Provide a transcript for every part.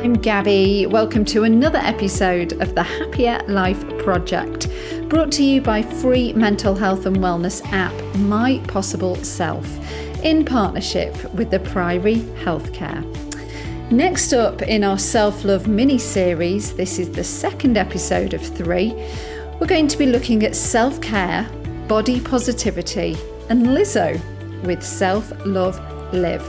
I'm Gabby. Welcome to another episode of the Happier Life Project, brought to you by free mental health and wellness app My Possible Self, in partnership with the Priory Healthcare. Next up in our self-love mini-series, this is the second episode of 3, we're going to be looking at self-care, body positivity and Lizzo with Self-Love Live.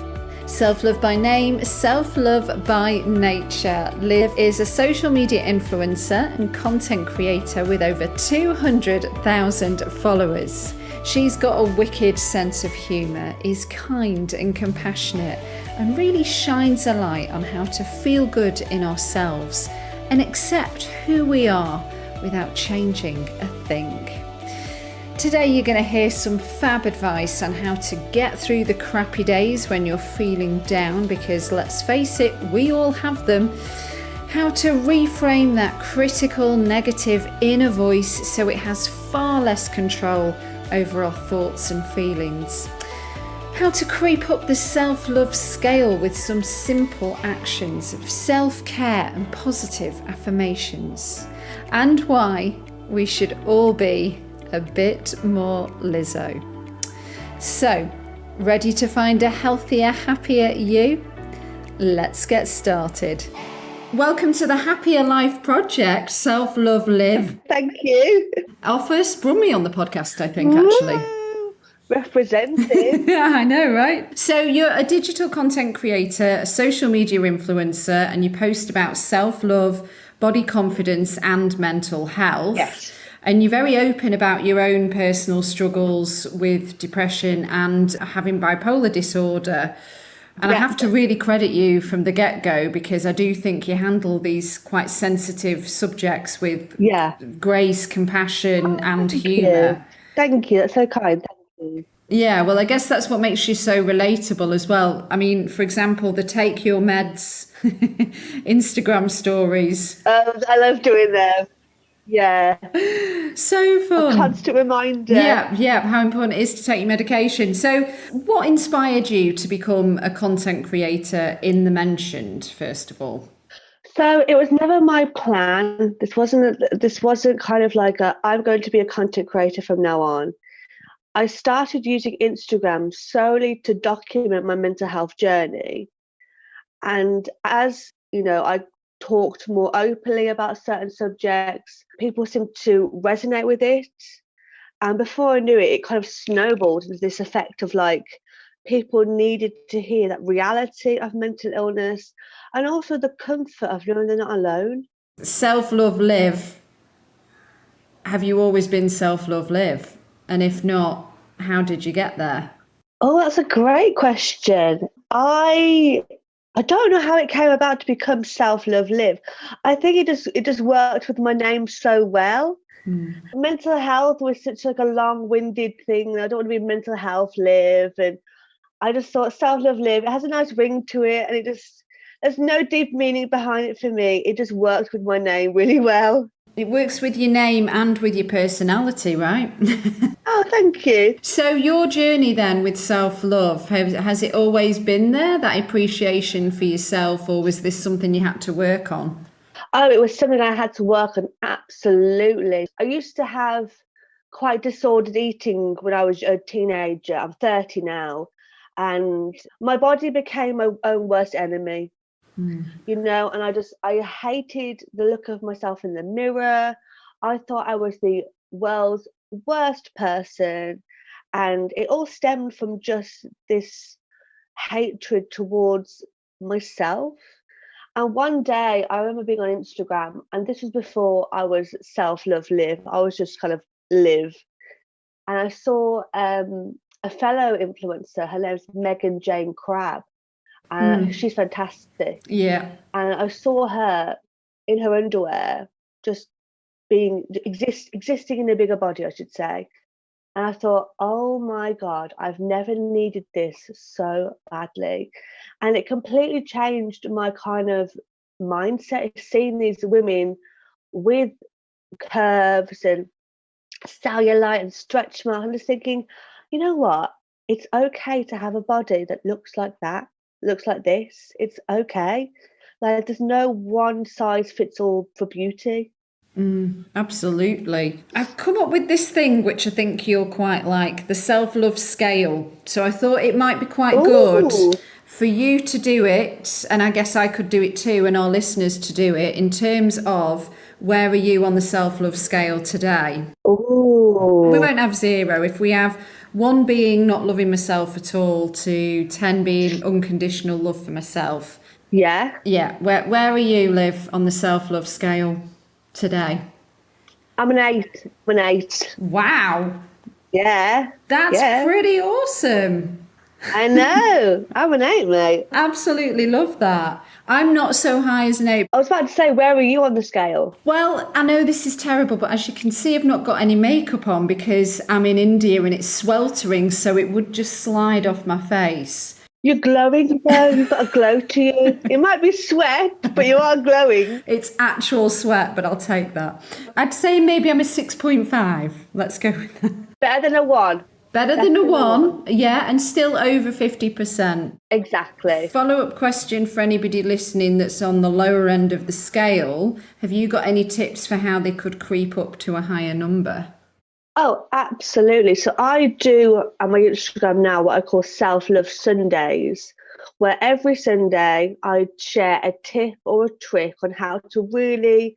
Self-love by name, self-love by nature. Liv is a social media influencer and content creator with over 200,000 followers. She's got a wicked sense of humour, is kind and compassionate, and really shines a light on how to feel good in ourselves and accept who we are without changing a thing. Today you're going to hear some fab advice on how to get through the crappy days when you're feeling down, because let's face it, we all have them. How to reframe that critical, negative inner voice so it has far less control over our thoughts and feelings. How to creep up the self-love scale with some simple actions of self-care and positive affirmations. And why we should all be a bit more Lizzo. So, ready to find a healthier, happier you? Let's get started. Welcome to the Happier Life Project, Self-Love Live. Thank you. Our first Brummie on the podcast, I think, actually. Woo! Represented. Yeah, I know, right? So you're a digital content creator, a social media influencer, and you post about self-love, body confidence, and mental health. Yes. And you're very open about your own personal struggles with depression and having bipolar disorder. And I have to really credit you from the get-go, because I do think you handle these quite sensitive subjects with grace, compassion, and humour. Thank you. That's so kind. Thank you. Yeah, well, I guess that's what makes you so relatable as well. I mean, for example, the Take Your Meds Instagram stories. I love doing them. Yeah. So fun. A constant reminder. Yeah, how important it is to take your medication. So what inspired you to become a content creator in the mentioned, first of all? So it was never my plan. This wasn't kind of like I'm going to be a content creator from now on. I started using Instagram solely to document my mental health journey. And as, I talked more openly about certain subjects, people seemed to resonate with it. And before I knew it, it kind of snowballed into this effect of like people needed to hear that reality of mental illness and also the comfort of knowing they're not alone. Self-love live. Have you always been self-love live? And if not, how did you get there? Oh, that's a great question. I don't know how it came about to become Self-Love Live. I think it just worked with my name so well. Mental health was such like a long-winded thing. I don't want to be mental health live, and I just thought Self-Love Live. It has a nice ring to it, and there's no deep meaning behind it for me. It just works with my name really well. It works with your name and with your personality, right? Oh, thank you. So your journey then with self-love, has it always been there, that appreciation for yourself, or was this something you had to work on? Oh, it was something I had to work on, absolutely. I used to have quite disordered eating when I was a teenager. I'm 30 now. And my body became my own worst enemy. And I hated the look of myself in the mirror. I thought I was the world's worst person, and it all stemmed from just this hatred towards myself. And one day I remember being on Instagram, and this was before I was Self-Love Live. I was just kind of live, and I saw a fellow influencer. Her name's Megan Jane Crabb. She's fantastic. Yeah. And I saw her in her underwear, just existing in a bigger body, I should say. And I thought, oh my God, I've never needed this so badly. And it completely changed my kind of mindset, seeing these women with curves and cellulite and stretch marks. I'm just thinking, you know what? It's okay to have a body that looks like that, looks like this. It's okay. Like there's no one size fits all for beauty. Absolutely. I've come up with this thing which I think you'll quite like, the self-love scale. So I thought it might be quite good Ooh, for you to do it, and I guess I could do it too, and our listeners to do it, in terms of where are you on the self-love scale today? We ooh, won't have zero. If we have one being not loving myself at all to 10 being unconditional love for myself. yeah. Yeah, where are you, Liv, on the self-love scale today? I'm an 8. I'm an 8. Wow, Yeah, that's yeah. pretty awesome. I know. I'm an 8, mate. Absolutely love that. I'm not so high as an 8. I was about to say, where are you on the scale? Well, I know this is terrible, but as you can see, I've not got any makeup on because I'm in India and it's sweltering, so it would just slide off my face. You're glowing though. You've got a glow to you. It might be sweat, but you are glowing. It's actual sweat, but I'll take that. I'd say maybe I'm a 6.5. Let's go with that. Better than a 1. Better than a 1, yeah, and still over 50%. Exactly. Follow-up question for anybody listening that's on the lower end of the scale. Have you got any tips for how they could creep up to a higher number? Oh, absolutely. So I do on my Instagram now what I call self-love Sundays, where every Sunday I share a tip or a trick on how to really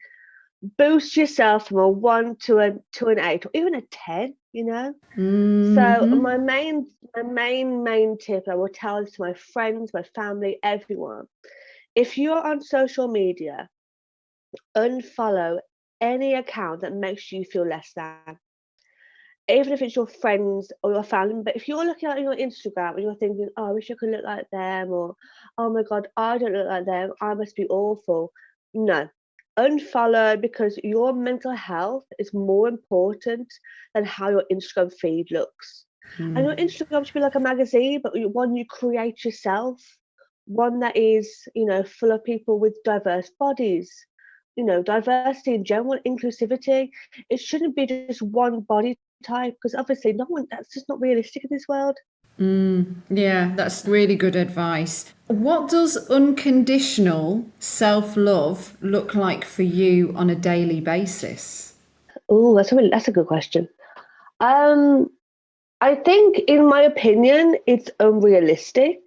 boost yourself from a 1 to an 8 or even a 10, you know? So Mm-hmm. my main tip I will tell this to my friends, my family, everyone. If you're on social media, unfollow any account that makes you feel less than. Even if it's your friends or your family, but if you're looking at your Instagram and you're thinking, oh, I wish I could look like them, or oh my God, I don't look like them, I must be awful. No, unfollow because your mental health is more important than how your Instagram feed looks. And your Instagram should be like a magazine, but one you create yourself, one that is, full of people with diverse bodies, diversity in general, inclusivity. It shouldn't be just one body type because obviously no one that's just not realistic in this world. Yeah, that's really good advice. What does unconditional self-love look like for you on a daily basis? Oh, that's a good question. um I think in my opinion it's unrealistic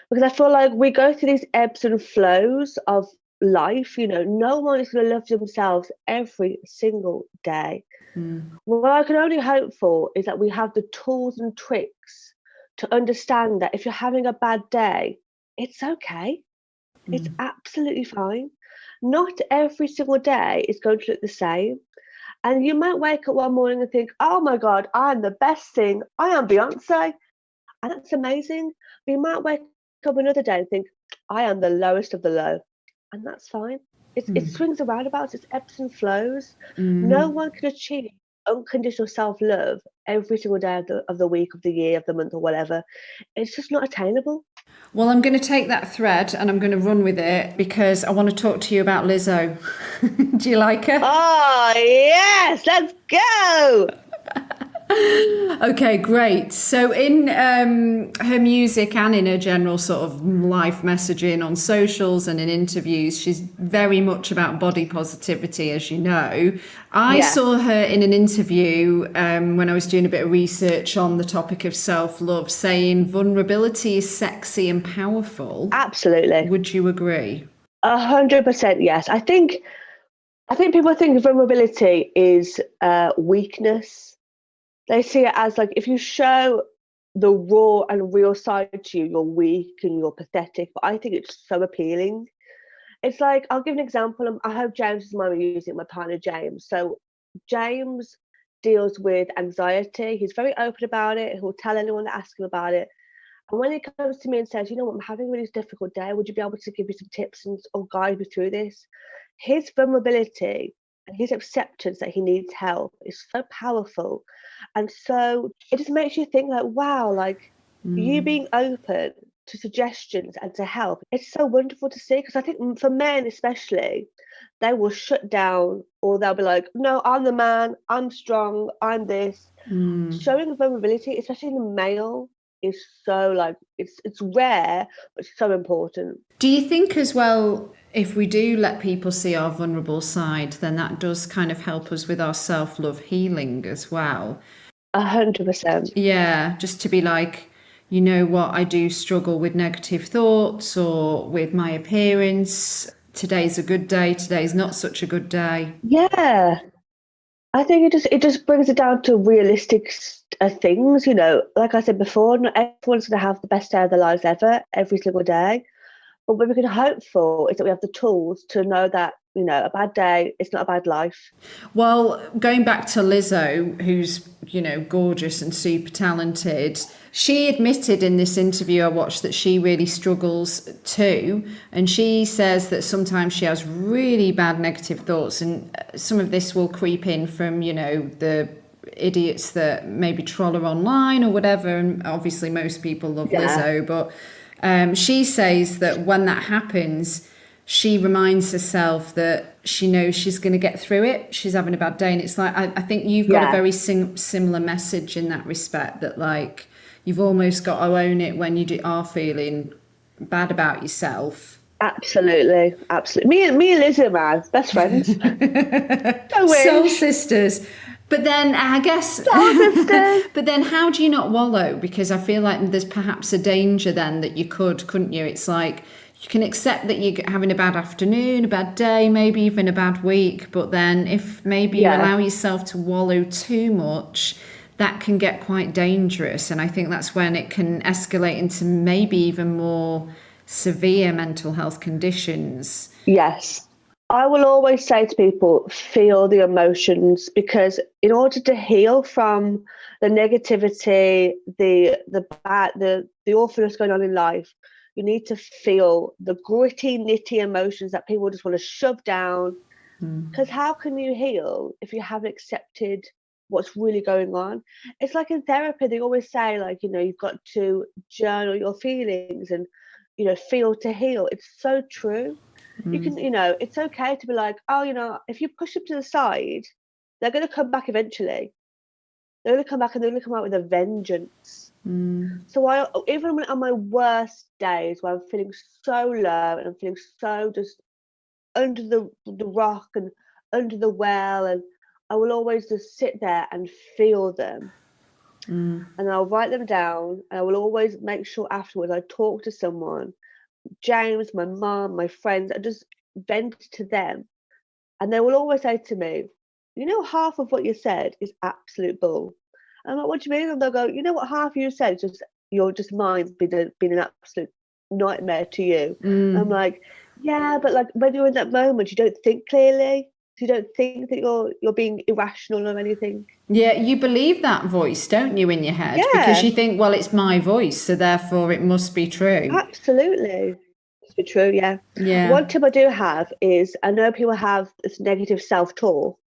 because I feel like we go through these ebbs and flows of life. No one is going to love themselves every single day. What I can only hope for is that we have the tools and tricks to understand that if you're having a bad day, it's okay. It's absolutely fine. Not every single day is going to look the same. And you might wake up one morning and think, oh my God, I'm the best thing. I am Beyonce. And that's amazing. But you might wake up another day and think, I am the lowest of the low. And that's fine. It swings and roundabouts, it's ebbs and flows. No one can achieve unconditional self-love every single day of the week, of the year, of the month, or whatever. It's just not attainable. Well, I'm going to take that thread and I'm going to run with it because I want to talk to you about Lizzo. Do you like her? Oh, yes, let's go. Okay, great. So, in her music and in her general sort of life messaging on socials and in interviews, she's very much about body positivity, as you know. I Yeah, saw her in an interview when I was doing a bit of research on the topic of self love, saying vulnerability is sexy and powerful. absolutely. Would you agree? 100% yes. I think people think vulnerability is weakness. They see it as like if you show the raw and real side to you, you're weak and you're pathetic. But I think it's so appealing. It's like I'll give an example. I hope James is mind me using it, my partner James. So James deals with anxiety. He's very open about it. He'll tell anyone that asks him about it. And when he comes to me and says, you know what, I'm having a really difficult day, would you be able to give me some tips and or guide me through this? His vulnerability and his acceptance that he needs help is so powerful. And so it just makes you think like, wow, like you being open to suggestions and to help, it's so wonderful to see, because I think for men especially, they will shut down, or they'll be like, no, I'm the man, I'm strong, I'm this. Showing vulnerability, especially in the male, is so like, it's rare, but it's so important. Do you think as well, if we do let people see our vulnerable side, then that does kind of help us with our self-love healing as well? 100%. Yeah, just to be like, you know what, I do struggle with negative thoughts or with my appearance. Today's a good day, today's not such a good day. Yeah. I think it just brings it down to realistic things, like I said before, not everyone's going to have the best day of their lives ever, every single day. But what we can hope for is that we have the tools to know that, a bad day is not a bad life. Well, going back to Lizzo, who's, gorgeous and super talented, she admitted in this interview I watched that she really struggles too. And she says that sometimes she has really bad negative thoughts, and some of this will creep in from, the idiots that maybe troll her online or whatever. And obviously most people love Lizzo, but she says that when that happens, she reminds herself that she knows she's going to get through it. She's having a bad day. And it's like, I think you've got a very similar message in that respect, that like, you've almost got to own it when you are feeling bad about yourself. Absolutely. Me and Lizzo, man, best friends. Soul sisters. But then I guess, but then how do you not wallow? Because I feel like there's perhaps a danger then that you couldn't you? It's like, you can accept that you're having a bad afternoon, a bad day, maybe even a bad week. But then if maybe you allow yourself to wallow too much, that can get quite dangerous. And I think that's when it can escalate into maybe even more severe mental health conditions. Yes. I will always say to people, feel the emotions, because in order to heal from the negativity, the bad, the awfulness going on in life, you need to feel the gritty, nitty emotions that people just want to shove down. Because how can you heal if you haven't accepted what's really going on? It's like in therapy, they always say, like, you've got to journal your feelings and, feel to heal. It's so true. You can, it's okay to be like, oh, if you push them to the side, they're going to come back eventually. They're going to come back and they're going to come out with a vengeance. So even on my worst days, where I'm feeling so low and I'm feeling so just under the rock and under the well, and I will always just sit there and feel them. And I'll write them down, and I will always make sure afterwards I talk to someone, James, my mum, my friends, I just vent to them. And they will always say to me, half of what you said is absolute bull. And I'm like, what do you mean? And they'll go, what half you said is just, your just mind's been an absolute nightmare to you. I'm like, yeah, but like when you're in that moment, you don't think clearly. You don't think that you're being irrational or anything. Yeah, you believe that voice, don't you, in your head? Yeah. Because you think, well, it's my voice, so therefore it must be true. Absolutely. Must be true, yeah. Yeah. One tip I do have is, I know people have this negative self-talk.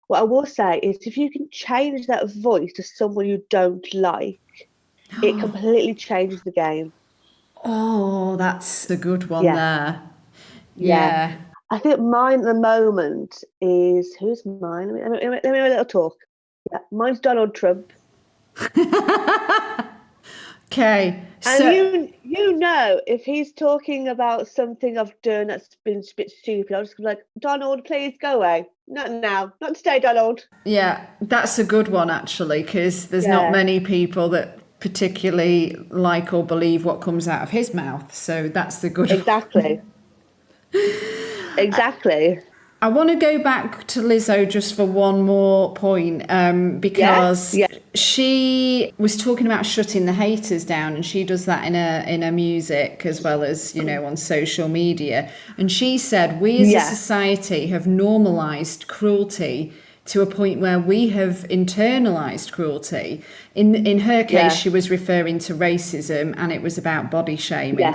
What I will say is, if you can change that voice to someone you don't like, it completely changes the game. Oh, that's a good one there. Yeah. I think mine at the moment is, who's mine? Let me have a little talk. Yeah, mine's Donald Trump. Okay. And if he's talking about something I've done that's been a bit stupid, I'll just be like, Donald, please go away. Not now. Not today, Donald. Yeah, that's a good one, actually, because there's not many people that particularly like or believe what comes out of his mouth. So that's the good one. Exactly. I want to go back to Lizzo just for one more point, because she was talking about shutting the haters down, and she does that in her music as well as, on social media. And she said, we as a society have normalised cruelty to a point where we have internalized cruelty. In her case, she was referring to racism, and it was about body shaming.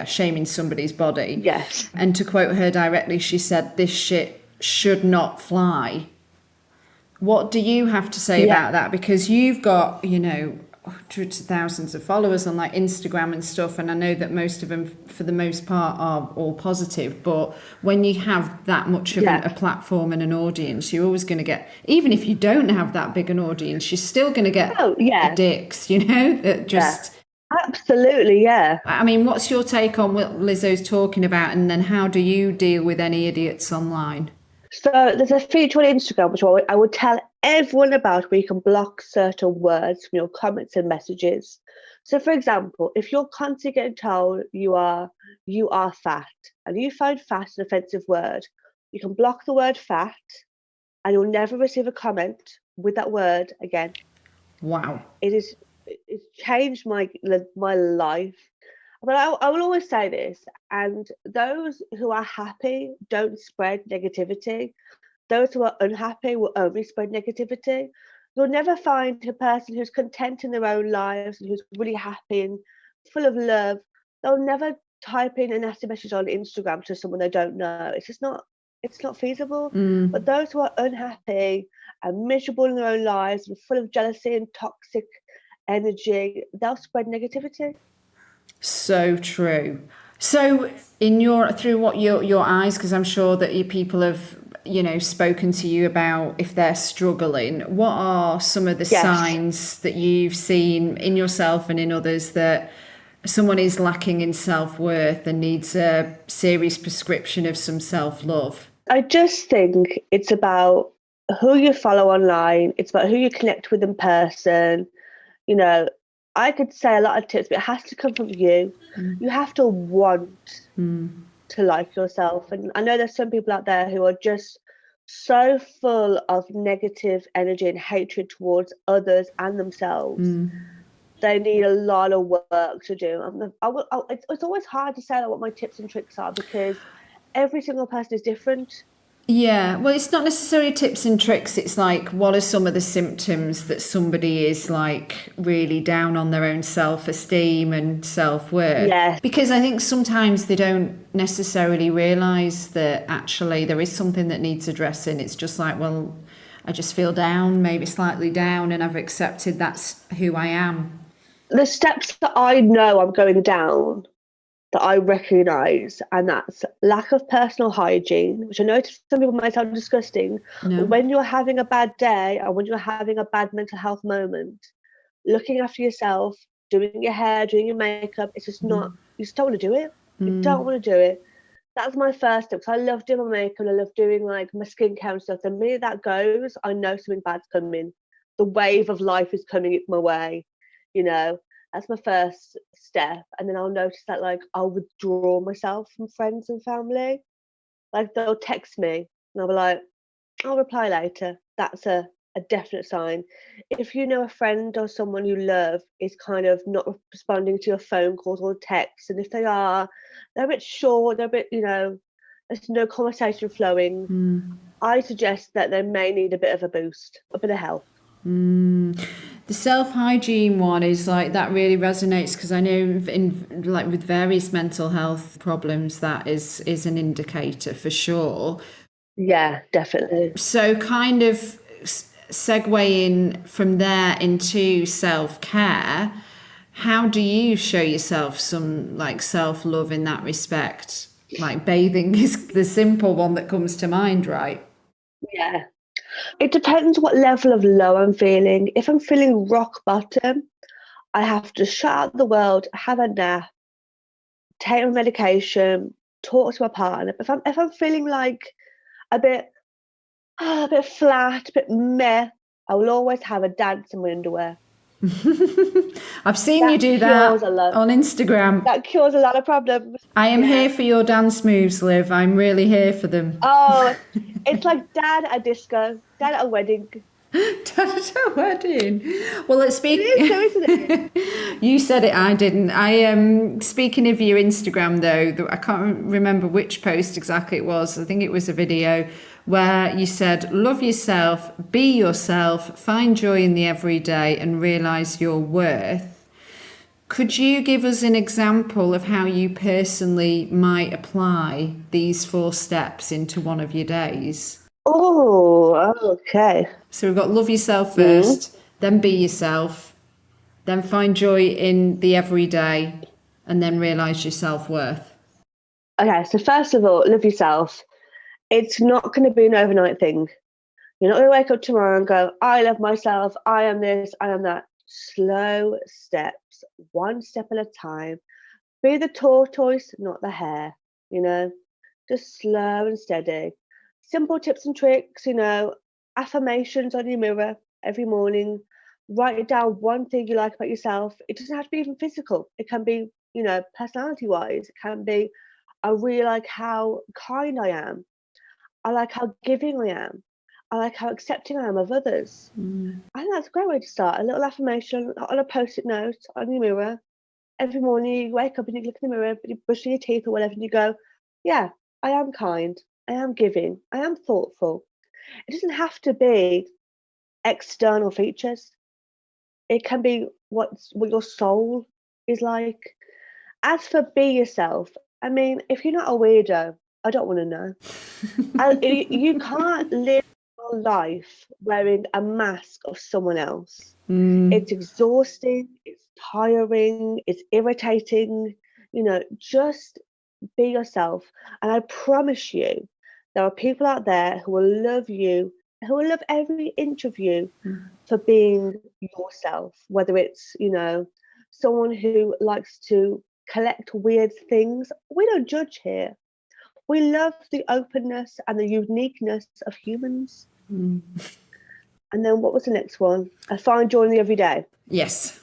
Shaming somebody's body. Yes. And to quote her directly, she said, "This shit should not fly." What do you have to say about that? Because you've got, hundreds of thousands of followers on like Instagram and stuff, and I know that most of them for the most part are all positive, but when you have that much of a platform and an audience, you're always going to get, even if you don't have that big an audience, you're still going to get dicks, that just absolutely. I mean, what's your take on what Lizzo's talking about, and then how do you deal with any idiots online? So there's a feature on Instagram which I would tell everyone about, where you can block certain words from your comments and messages. So for example, if you're constantly getting told you are fat, and you find fat an offensive word, you can block the word fat and you'll never receive a comment with that word again. Wow. It's changed my life. But I will always say this, and those who are happy don't spread negativity. Those who are unhappy will only spread negativity. You'll never find a person who's content in their own lives and who's really happy and full of love. They'll never type in a nasty message on Instagram to someone they don't know. It's not feasible. But those who are unhappy and miserable in their own lives and full of jealousy and toxic energy, they'll spread negativity. So true. So through what your eyes, because I'm sure that your people have spoken to you about if they're struggling, what are some of the signs that you've seen in yourself and in others that someone is lacking in self-worth and needs a serious prescription of some self-love? I just think it's about who you follow online. It's about who you connect with in person. I could say a lot of tips, but it has to come from you. You have to want to like yourself. And I know there's some people out there who are just so full of negative energy and hatred towards others and themselves. They need a lot of work to do. It's always hard to say what my tips and tricks are, because every single person is different. Yeah, well, it's not necessarily tips and tricks. It's like, what are some of the symptoms that somebody is like really down on their own self-esteem and self-worth? Yes. Because I think sometimes they don't necessarily realise that actually there is something that needs addressing. It's just like, well, I just feel down, maybe slightly down, and I've accepted that's who I am. The steps that I know I'm going down, that I recognise, and that's lack of personal hygiene, which I know some people might sound disgusting. No. But when you're having a bad day or when you're having a bad mental health moment, looking after yourself, doing your hair, doing your makeup, it's just not, you just don't want to do it. You don't want to do it. That's my first step, because I love doing my makeup and I love doing like my skincare and stuff. The minute that goes, I know something bad's coming. The wave of life is coming my way, That's my first step. And then I'll notice that like I'll withdraw myself from friends and family. Like they'll text me and I'll be like, I'll reply later. That's a definite sign. If you know a friend or someone you love is kind of not responding to your phone calls or texts, and if they are, they're a bit short, they're a bit, there's no conversation flowing, I suggest that they may need a bit of a boost, a bit of help. The self-hygiene one is like, that really resonates, because I know in like with various mental health problems that is an indicator for sure. Yeah, definitely. So kind of segueing from there into self-care, how do you show yourself some like self-love in that respect? Like bathing is the simple one that comes to mind, right? Yeah. It depends what level of low I'm feeling. If I'm feeling rock bottom, I have to shut out the world, have a nap, take my medication, talk to my partner. If I'm feeling like a bit flat, a bit meh, I will always have a dance in my underwear. I've seen you do that on Instagram. That cures a lot of problems. I am here for your dance moves, Liv. I'm really here for them. Oh, it's like dad at a disco, dad at a wedding. Dad at a wedding. Well, let's speak. It is, isn't it? You said it, I didn't. I am speaking of your Instagram though. I can't remember which post exactly it was. I think it was a video where you said, love yourself, be yourself, find joy in the everyday and realise your worth. Could you give us an example of how you personally might apply these 4 steps into one of your days? Oh, okay. So we've got love yourself first, then be yourself, then find joy in the everyday, and then realise your self-worth. Okay, so first of all, love yourself. It's not going to be an overnight thing. You're not going to wake up tomorrow and go, I love myself, I am this, I am that. Slow steps, one step at a time. Be the tortoise, not the hare, just slow and steady. Simple tips and tricks, affirmations on your mirror every morning. Write down one thing you like about yourself. It doesn't have to be even physical. It can be, personality-wise. It can be, I really like how kind I am. I like how giving I am. I like how accepting I am of others. I think that's a great way to start. A little affirmation on a post-it note on your mirror. Every morning you wake up and you look in the mirror, you're brushing your teeth or whatever, and you go, yeah, I am kind. I am giving. I am thoughtful. It doesn't have to be external features. It can be what your soul is like. As for be yourself, I mean, if you're not a weirdo, I don't want to know. You can't live your life wearing a mask of someone else. It's exhausting, it's tiring, it's irritating. Just be yourself. And I promise you, there are people out there who will love you, who will love every inch of you for being yourself, whether it's, someone who likes to collect weird things. We don't judge here. We love the openness and the uniqueness of humans. And then what was the next one? I find joy in the everyday. Yes.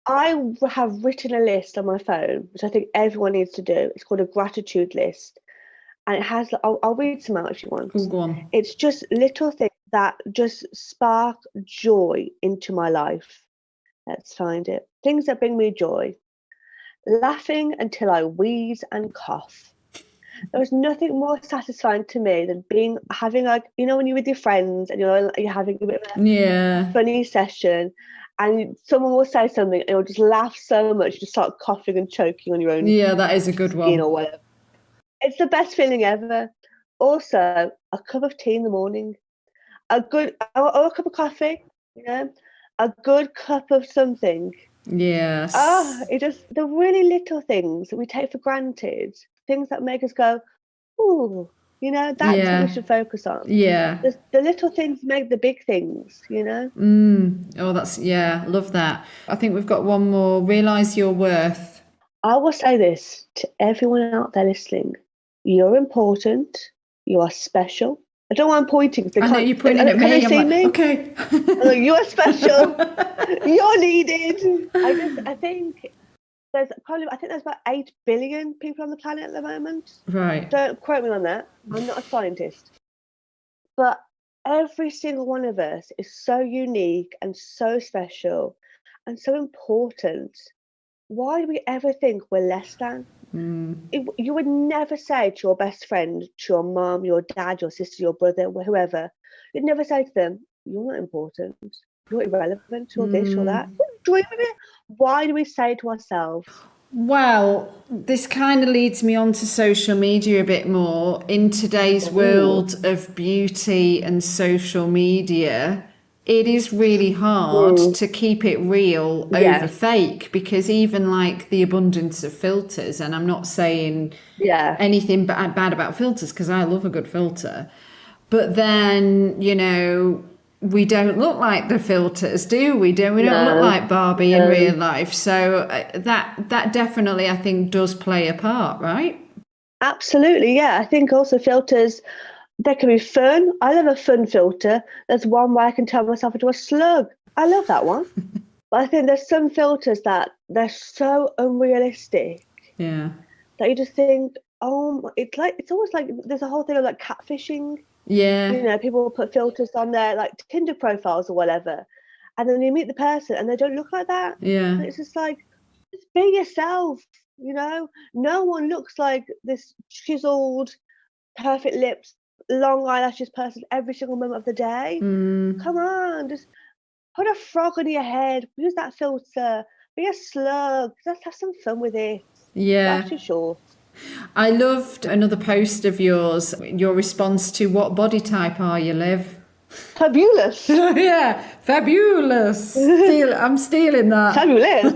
I have written a list on my phone, which I think everyone needs to do. It's called a gratitude list. And it has, I'll read some out if you want. Oh, go on. It's just little things that just spark joy into my life. Let's find it. Things that bring me joy. Laughing until I wheeze and cough. There is nothing more satisfying to me than having when you're with your friends and you're having a bit of a funny session, and someone will say something and you'll just laugh so much you just start coughing and choking on your own. Yeah, that is a good one. Or whatever. It's the best feeling ever. Also, a cup of tea in the morning, or a cup of coffee, a good cup of something. Yes. The really little things that we take for granted, things that make us go, ooh, that's what we should focus on. Yeah. The little things make the big things, Oh, love that. I think we've got one more. Realise your worth. I will say this to everyone out there listening. You're important. You are special. I don't want pointing. I know you're pointing at me. Can they see me? Okay. You are special. You're needed. I think there's about 8 billion people on the planet at the moment. Right. Don't quote me on that. I'm not a scientist. But every single one of us is so unique and so special and so important. Why do we ever think we're less than? You would never say to your best friend, to your mom, your dad, your sister, your brother, whoever, you'd never say to them, you're not important, you're irrelevant, you're this, you're that. Dream of it. Why do we say it to ourselves? Well, this kind of leads me on to social media a bit more. In today's world of beauty and social media, it is really hard to keep it real over fake, because even like the abundance of filters, and I'm not saying anything bad about filters because I love a good filter, but then, we don't look like the filters, do we? We don't look like Barbie in real life. So that definitely, I think, does play a part, right? Absolutely, yeah. I think also filters, they can be fun. I love a fun filter. There's one where I can turn myself into a slug. I love that one. But I think there's some filters that they're so unrealistic. Yeah. That you just think, it's almost like there's a whole thing of like catfishing. Yeah. People will put filters on their like Tinder profiles or whatever. And then you meet the person and they don't look like that. Yeah. And it's just like, just be yourself, No one looks like this chiseled, perfect lips, long eyelashes person every single moment of the day. Come on, just put a frog on your head, use that filter, be a slug, just have some fun with it. Yeah. Life's too short. I loved another post of yours, your response to what body type are you, Liv? Fabulous. Yeah, fabulous. I'm stealing that. Fabulous.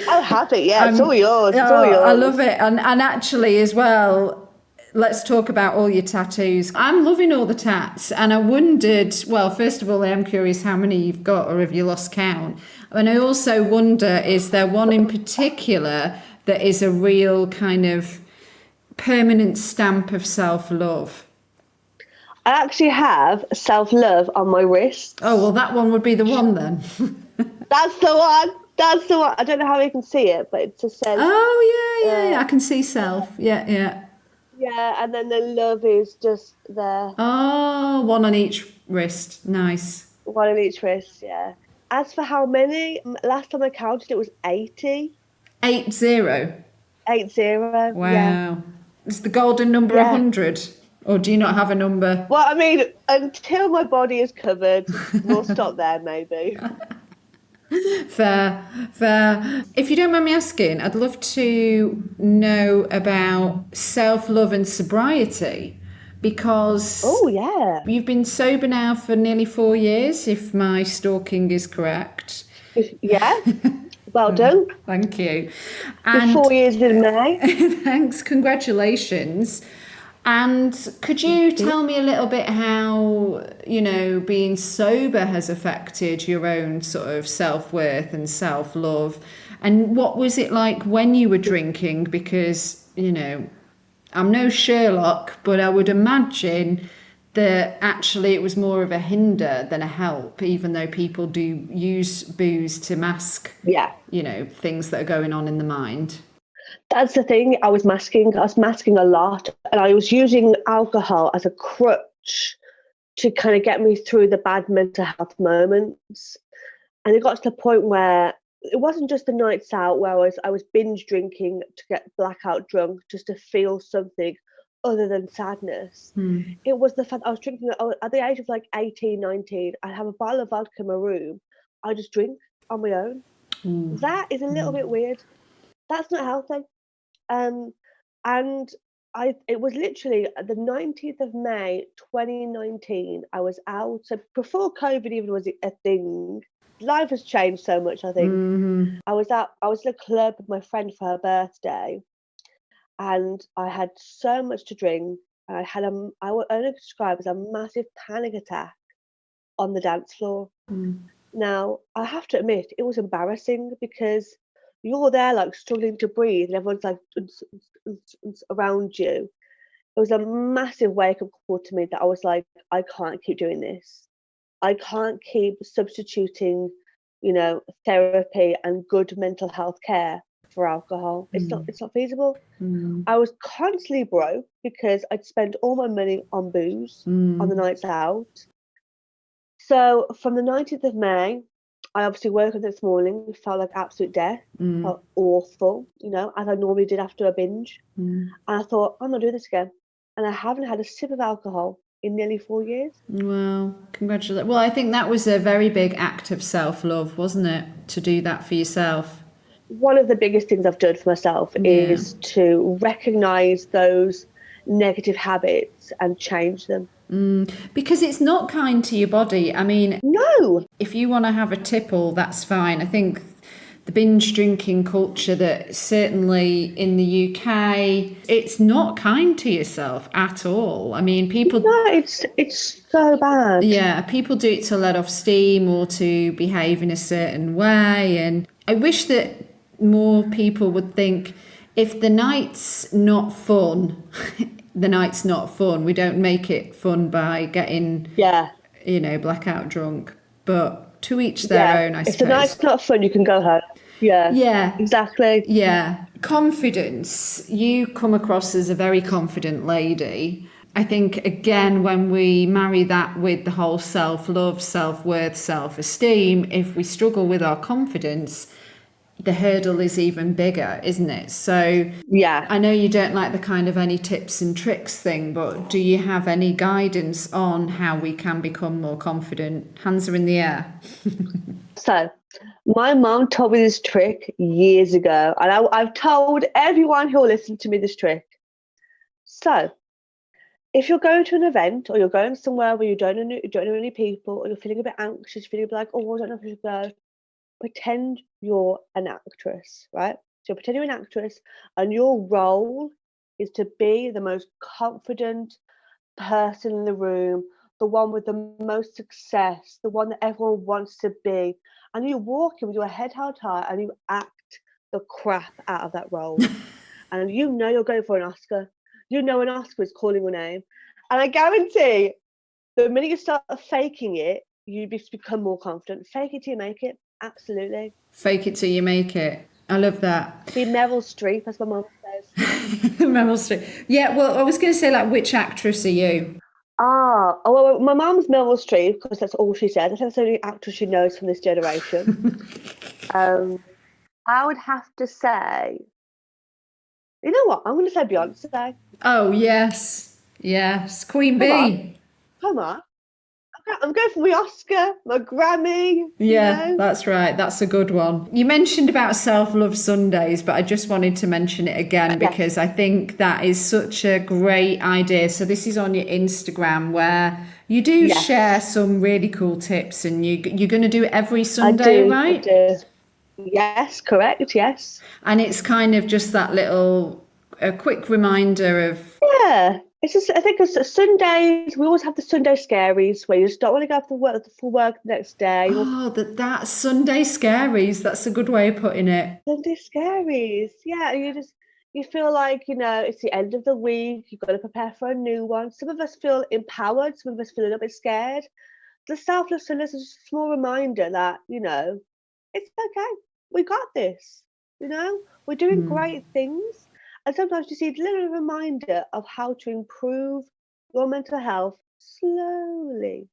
I'll have it. Yeah, it's all yours. It's all I yours. love it. And actually, as well, let's talk about all your tattoos. I'm loving all the tats. And I wondered, well, first of all, I am curious how many you've got, or have you lost count? And I also wonder, is there one in particular that is a real kind of permanent stamp of self-love? I actually have self-love on my wrist. Oh, well, that one would be the one then. That's the one. That's the one. I don't know how you can see it, but it just says. Oh, yeah. I can see self. Yeah. Yeah, and then the love is just there. Oh, one on each wrist. Nice. One on each wrist, yeah. As for how many, last time I counted, it was 80. 80. 80, yeah. Wow. Is the golden number Yeah. 100? Or do you not have a number? Well, I mean, until my body is covered, we'll stop there, maybe. Fair. If you don't mind me asking, I'd love to know about self-love and sobriety, because Oh, yeah. you've been sober now for nearly 4 years, if my stalking is correct. Yeah. Well done. Thank you. You're 4 years in May. Thanks, congratulations. And could you tell me a little bit how, being sober has affected your own sort of self-worth and self-love? And what was it like when you were drinking? Because, I'm no Sherlock, but I would imagine that actually it was more of a hinder than a help, even though people do use booze to mask, things that are going on in the mind. That's the thing. I was masking a lot, and I was using alcohol as a crutch to kind of get me through the bad mental health moments. And it got to the point where it wasn't just the nights out where I was binge drinking to get blackout drunk just to feel something other than sadness. It was the fact I was drinking at the age of like 18, 19. I'd have a bottle of vodka in my room. I just drink on my own. That is a little bit weird. That's not healthy. And it was literally the 19th of May 2019. I was out. So before COVID even was a thing, life has changed so much, I think. I was at a club with my friend for her birthday, and I had so much to drink. I would only describe as a massive panic attack on the dance floor. Now, I have to admit, it was embarrassing because you're there like struggling to breathe and everyone's like around you. It was a massive wake-up call to me that I was like, I can't keep doing this. I can't keep substituting, therapy and good mental health care for alcohol. It's not feasible. I was constantly broke because I'd spent all my money on booze on the nights out. So from the 19th of May, I obviously woke up this morning, felt like absolute death, felt awful, as I normally did after a binge. And I thought, I'm not doing this again. And I haven't had a sip of alcohol in nearly 4 years. Well, congratulations. Well, I think that was a very big act of self-love, wasn't it? To do that for yourself. One of the biggest things I've done for myself is to recognise those negative habits and change them. Because it's not kind to your body. I mean, no. If you want to have a tipple, that's fine. I think the binge drinking culture that certainly in the UK, it's not kind to yourself at all. I mean, people... No, it's so bad. Yeah, people do it to let off steam or to behave in a certain way. And I wish that more people would think, if the night's not fun... the night's not fun. We don't make it fun by getting, blackout drunk. But to each their own, I suppose. If the night's not fun, you can go home. Yeah, exactly. Yeah. Confidence. You come across as a very confident lady. I think, again, when we marry that with the whole self-love, self-worth, self-esteem, if we struggle with our confidence, the hurdle is even bigger, isn't it? So I know you don't like the kind of any tips and tricks thing, but do you have any guidance on how we can become more confident? Hands are in the air. So my mom told me this trick years ago, and I've told everyone who will listen to me this trick. So if you're going to an event or you're going somewhere where you don't know any people, or you're feeling a bit anxious, feeling like, oh, I don't know if I should go, pretend you're an actress, right? So pretend you're an actress, and your role is to be the most confident person in the room, the one with the most success, the one that everyone wants to be. And you walk in with your head held high and you act the crap out of that role. And you know you're going for an Oscar. You know an Oscar is calling your name. And I guarantee the minute you start faking it, you become more confident. Fake it till you make it. Absolutely. Fake it till you make it. I love that. Be Meryl Streep, as my mum says. Meryl Streep. Yeah, well, I was going to say, like, which actress are you? Well, my mum's Meryl Streep because that's all she says. I think that's the only actress she knows from this generation. I would have to say, you know what? I'm going to say Beyonce. Oh, yes. Yes. Queen Come on, Bee. come on. I'm going for my Oscar, my Grammy. Yeah, that's right. That's a good one. You mentioned about self-love Sundays, but I just wanted to mention it again because I think that is such a great idea. So this is on your Instagram where you do share some really cool tips, and you're going to do it every Sunday, right? I do. Yes, correct. Yes. And it's kind of just that little, a quick reminder of. Yeah. It's just, I think it's Sundays. We always have the Sunday scaries where you just don't want to go for work the next day. Oh, that's Sunday scaries. That's a good way of putting it. Sunday scaries. Yeah, you feel like, it's the end of the week. You've got to prepare for a new one. Some of us feel empowered. Some of us feel a little bit scared. The self-love Sundays is just a small reminder that, it's okay. We got this. We're doing great things. And sometimes you see a little reminder of how to improve your mental health slowly.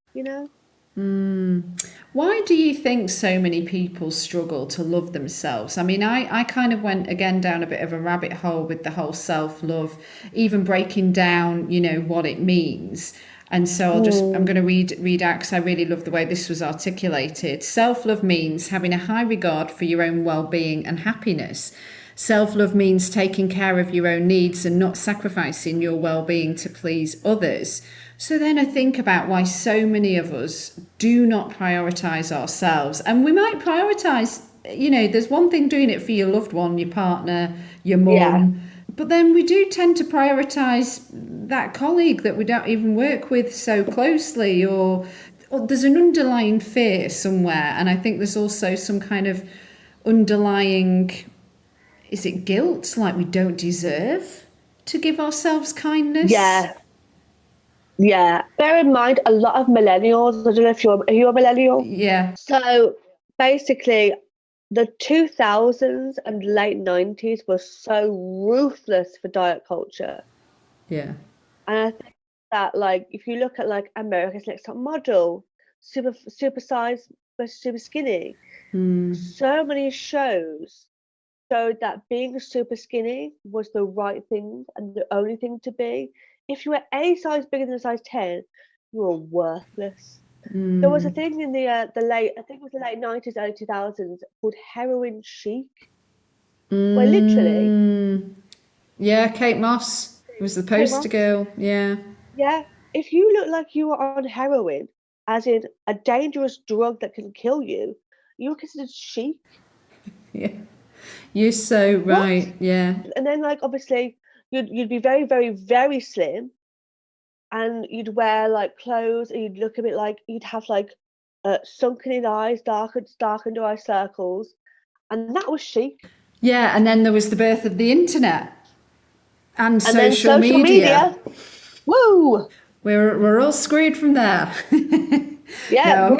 Why do you think so many people struggle to love themselves? I mean, I kind of went again down a bit of a rabbit hole with the whole self-love, even breaking down, what it means. And so I'm going to read out because I really love the way this was articulated. Self-love means having a high regard for your own well-being and happiness. Self-love means taking care of your own needs and not sacrificing your well-being to please others. So then I think about why so many of us do not prioritise ourselves. And we might prioritise, there's one thing doing it for your loved one, your partner, your mum. Yeah. But then we do tend to prioritise that colleague that we don't even work with so closely, or there's an underlying fear somewhere. And I think there's also some kind of underlying, is it guilt? Like we don't deserve to give ourselves kindness? Yeah. Bear in mind, a lot of millennials, I don't know if are you a millennial? Yeah. So basically, the 2000s and late 90s were so ruthless for diet culture. Yeah. And I think that, like, if you look at, like, America's Next Top Model, super size versus super skinny, so many shows showed that being super skinny was the right thing and the only thing to be. If you were any size bigger than a size 10, you were worthless. There was a thing in the late 90s, early 2000s called heroin chic, where literally, yeah, Kate Moss was the poster girl. Yeah, if you look like you were on heroin, as in a dangerous drug that can kill you, you were considered chic. Yeah, you're so right. What? Yeah, and then, like, obviously you'd be very, very, very slim, and you'd wear like clothes, and you'd look a bit like you'd have like sunken in eyes, dark under eye circles, and that was chic. Yeah, and then there was the birth of the internet and social media. Woo! We're all screwed from there. Yeah, no,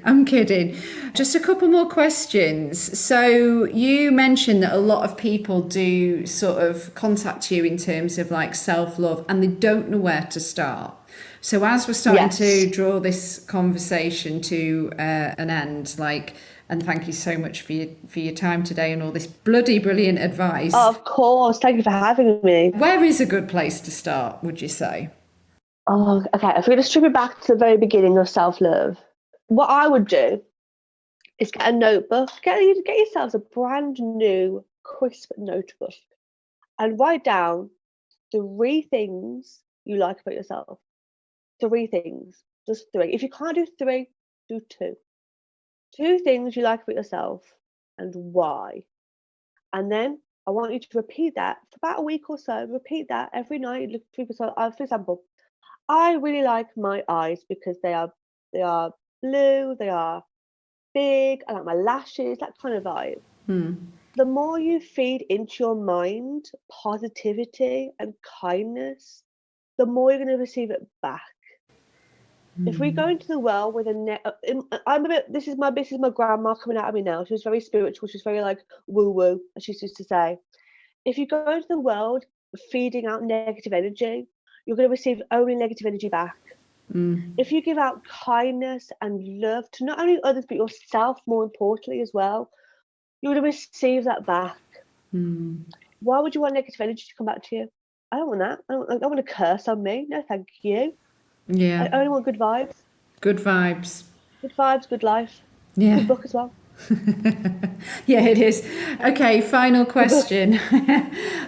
I'm kidding. Just a couple more questions. So you mentioned that a lot of people do sort of contact you in terms of like self-love and they don't know where to start. So as we're starting to draw this conversation to an end, and thank you so much for your time today and all this bloody brilliant advice. Oh, of course. Thank you for having me. Where is a good place to start, would you say? Oh, okay. If we're going to strip it back to the very beginning of self-love, what I would do is get a notebook, get yourselves a brand new, crisp notebook, and write down 3 things you like about yourself. 3 things, just 3. If you can't do 3, do 2. 2 things you like about yourself and why. And then I want you to repeat that for about a week or so. Repeat that every night. Look for example, I really like my eyes because they are blue, they are big, I like my lashes, that kind of vibe. The more you feed into your mind positivity and kindness, the more you're going to receive it back. If we go into the world with this is my grandma coming out of me now. She was very spiritual. She was very like woo woo, as she used to say. If you go into the world feeding out negative energy, you're going to receive only negative energy back. If you give out kindness and love to not only others but yourself, more importantly as well, you're going to receive that back. Why would you want negative energy to come back to you? I don't want that. I don't want a curse on me. No, thank you. Yeah. I only want good vibes. Good vibes. Good vibes, good life. Yeah. Good book as well. Yeah, it is. Okay, final question.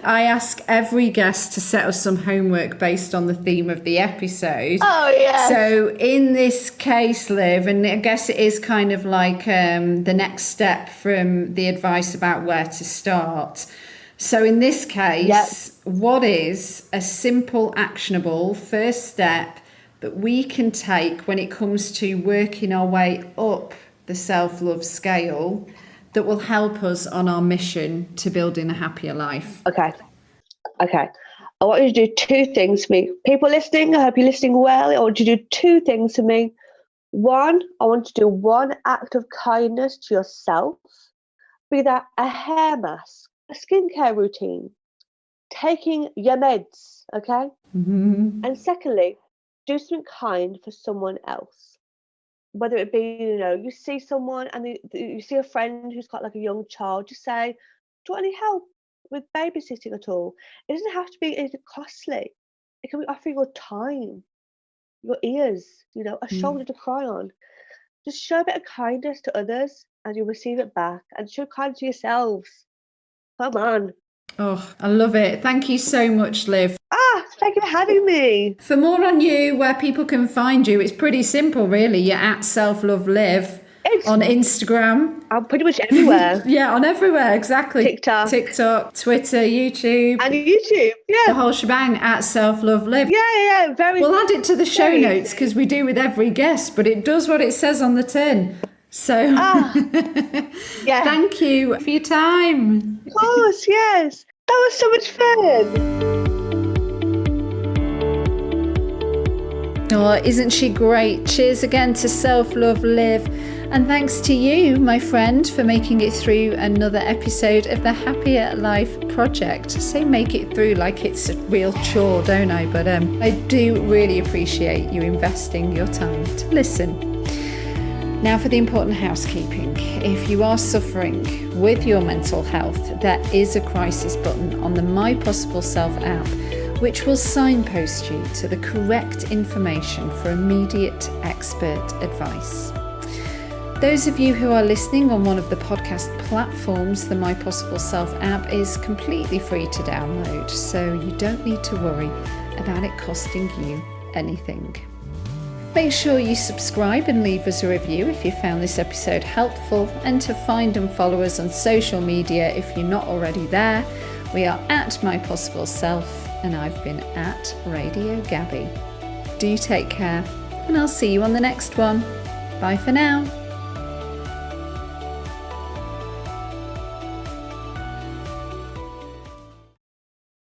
I ask every guest to set us some homework based on the theme of the episode. Oh, yeah. So in this case, Liv, and I guess it is kind of like the next step from the advice about where to start. So in this case, what is a simple, actionable first step that we can take when it comes to working our way up the self-love scale that will help us on our mission to building a happier life? Okay. I want you to do 2 things for me. People listening, I hope you're listening well. I want you to do 2 things for me. 1, I want you to do 1 act of kindness to yourself, be that a hair mask, a skincare routine, taking your meds, okay? And secondly, do something kind for someone else. Whether it be, you see someone and you see a friend who's got like a young child, just say, do you want any help with babysitting at all? It doesn't have to be anything costly. It can be offering your time, your ears, a shoulder to cry on. Just show a bit of kindness to others and you'll receive it back. And show kindness to yourselves. Come on. Oh, I love it. Thank you so much, Liv. Thank you for having me. For more on you, where people can find you, it's pretty simple, really. You're at selfloveliv on Instagram. I'm pretty much everywhere. Yeah, on everywhere, exactly. TikTok, Twitter, YouTube. And YouTube, yeah. The whole shebang at selfloveliv. Yeah. We'll add it to the show notes because we do with every guest, but it does what it says on the tin. So yeah. Thank you for your time. Of course, yes. That was so much fun. Oh, isn't she great? Cheers again to Self Love Liv. And thanks to you, my friend, for making it through another episode of the Happier Life Project. Say make it through like it's a real chore, don't I? But I do really appreciate you investing your time to listen. Now for the important housekeeping. If you are suffering with your mental health, there is a crisis button on the My Possible Self app, which will signpost you to the correct information for immediate expert advice. Those of you who are listening on one of the podcast platforms, the My Possible Self app is completely free to download, so you don't need to worry about it costing you anything. Make sure you subscribe and leave us a review if you found this episode helpful, and to find and follow us on social media if you're not already there. We are at My Possible Self, and I've been at Radio Gabby. Do take care, and I'll see you on the next one. Bye for now.